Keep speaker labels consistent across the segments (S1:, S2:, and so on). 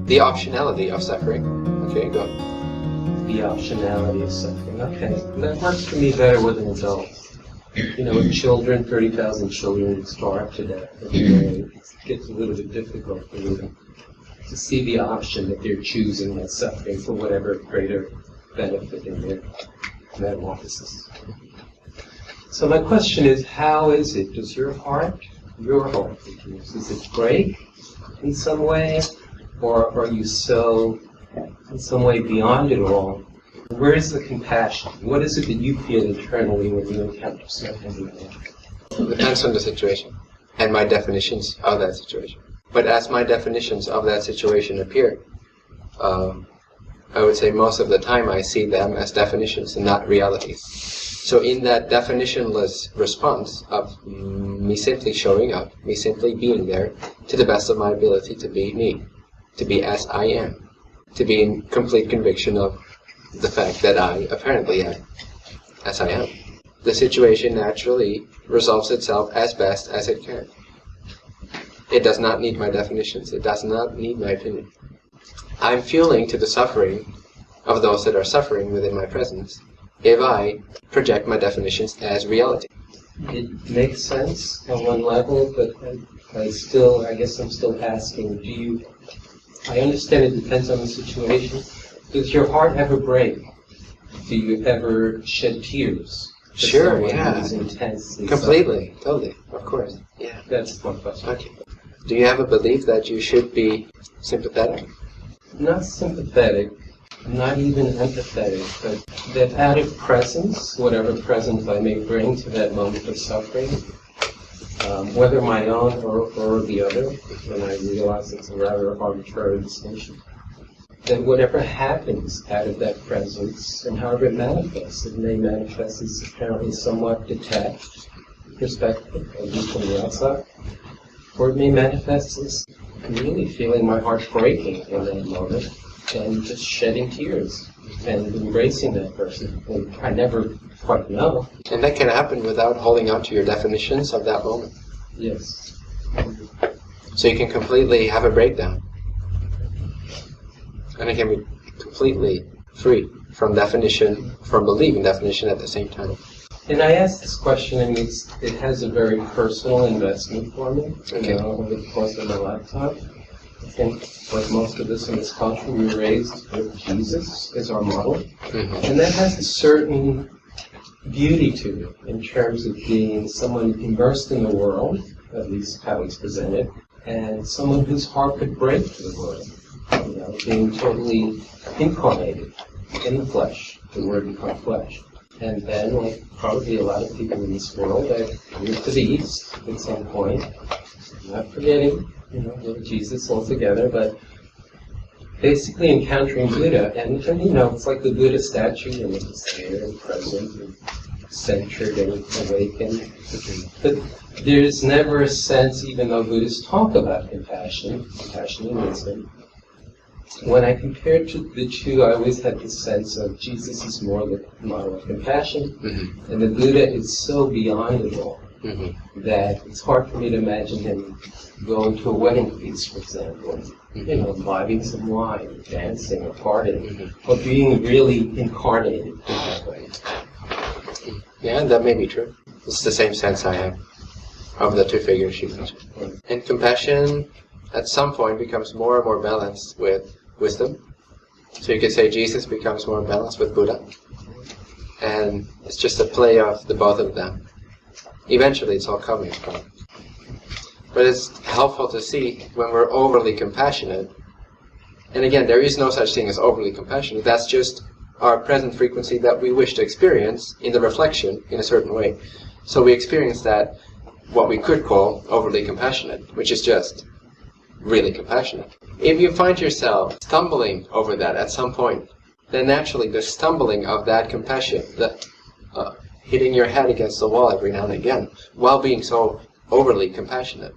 S1: The optionality of suffering. Okay, go.
S2: The optionality of suffering. Okay, that works for me better with an adult. You know, with children, 30,000 children starve to death every day. It gets a little bit difficult for me to see the option that they're choosing that suffering for whatever greater benefit in their metamorphosis. So my question is, how is it? Does your heart, does it break in some way? Or are you so, in some way, beyond it all? Where is the compassion? What is it that you feel internally when you encounter suffering?
S1: It depends on the situation and my definitions of that situation. But as my definitions of that situation appear, I would say most of the time I see them as definitions and not realities. So in that definitionless response of me simply showing up, me simply being there to the best of my ability to be me, to be as I am, to be in complete conviction of the fact that I apparently am as I am, the situation naturally resolves itself as best as it can. It does not need my definitions. It does not need my opinion. I'm fueling to the suffering of those that are suffering within my presence if I project my definitions as reality.
S2: It makes sense on one level, but I guess I'm still asking, I understand it depends on the situation. Does your heart ever break? Do you ever shed tears?
S1: Sure, yeah.
S2: Intensely
S1: completely, totally, of course. Yeah.
S2: That's one question.
S1: Okay. Do you have a belief that you should be sympathetic?
S2: Not sympathetic, not even empathetic, but that out of presence, whatever presence I may bring to that moment of suffering, whether my own or the other, when I realize it's a rather arbitrary distinction, that whatever happens out of that presence, and however it manifests, it may manifest as apparently somewhat detached perspective, at least from the outside, or it may manifest as really feeling my heart breaking in that moment, and just shedding tears, and embracing that person. And I never quite know.
S1: And that can happen without holding on to your definitions of that moment.
S2: Yes.
S1: So you can completely have a breakdown. And it can be completely free from definition, from believing definition at the same time.
S2: And I asked this question, and it has a very personal investment for me.
S1: Okay.
S2: Over the course of my lifetime. I think, like most of us in this country, we were raised with Jesus as our model.
S1: Mm-hmm.
S2: And that has a certain beauty to it in terms of being someone immersed in the world, at least how he's presented, and someone whose heart could break to the world. Being totally incarnated in the flesh, the Word become flesh. And then, like probably a lot of people in this world, I moved to the East at some point, not forgetting, little Jesus altogether, but basically encountering Buddha, and it's like the Buddha statue, and it's there and present and centered and awakened. But there's never a sense, even though Buddhists talk about compassion and wisdom, when I compared to the two, I always had the sense of Jesus is more the model of compassion,
S1: Mm-hmm.
S2: and the Buddha is so beyond it all
S1: Mm-hmm.
S2: that it's hard for me to imagine him going to a wedding feast, for example, and, imbibing some wine, dancing, or partying, or being really incarnated in that way.
S1: Yeah, that may be true. It's the same sense I have of the two figures you mentioned. And compassion, at some point, becomes more and more balanced with wisdom. So you could say Jesus becomes more balanced with Buddha. And it's just a play of the both of them. Eventually it's all coming from. But it's helpful to see when we're overly compassionate. And again, there is no such thing as overly compassionate. That's just our present frequency that we wish to experience in the reflection in a certain way. So we experience that, what we could call overly compassionate, which is just really compassionate. If you find yourself stumbling over that at some point, then naturally the stumbling of that compassion, the hitting your head against the wall every now and again, while being so overly compassionate,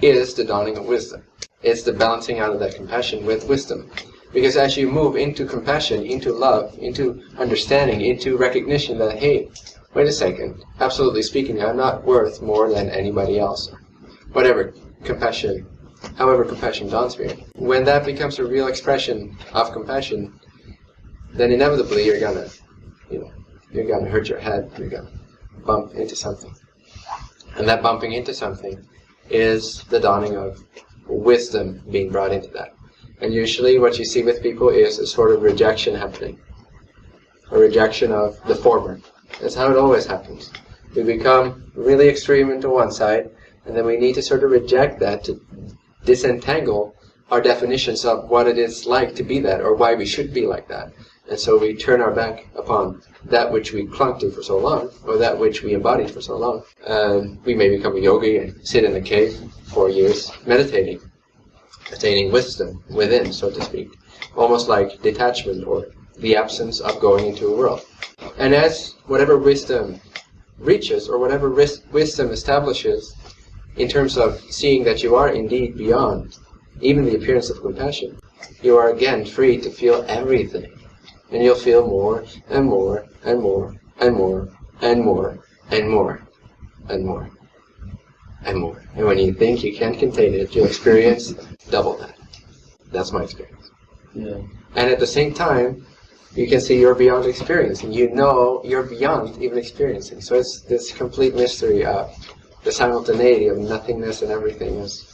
S1: is the dawning of wisdom. It's the balancing out of that compassion with wisdom. Because as you move into compassion, into love, into understanding, into recognition that, hey, wait a second, absolutely speaking, I'm not worth more than anybody else. Whatever compassion however compassion dawns for you. When that becomes a real expression of compassion, then inevitably you're gonna hurt your head, you're gonna bump into something. And that bumping into something is the dawning of wisdom being brought into that. And usually what you see with people is a sort of rejection happening. A rejection of the former. That's how it always happens. We become really extreme into one side, and then we need to sort of reject that to disentangle our definitions of what it is like to be that, or why we should be like that. And so we turn our back upon that which we clung to for so long, or that which we embodied for so long. We may become a yogi and sit in a cave for years meditating, attaining wisdom within, so to speak. Almost like detachment, or the absence of going into a world. And as whatever wisdom reaches, or whatever wisdom establishes, in terms of seeing that you are indeed beyond even the appearance of compassion, you are again free to feel everything. And you'll feel more and more and more and more and more and more and more and more. And when you think you can't contain it, you'll experience double that. That's my experience.
S2: Yeah.
S1: And at the same time, you can see you're beyond experience, and you know you're beyond even experiencing. So it's this complete mystery of the simultaneity of nothingness and everything is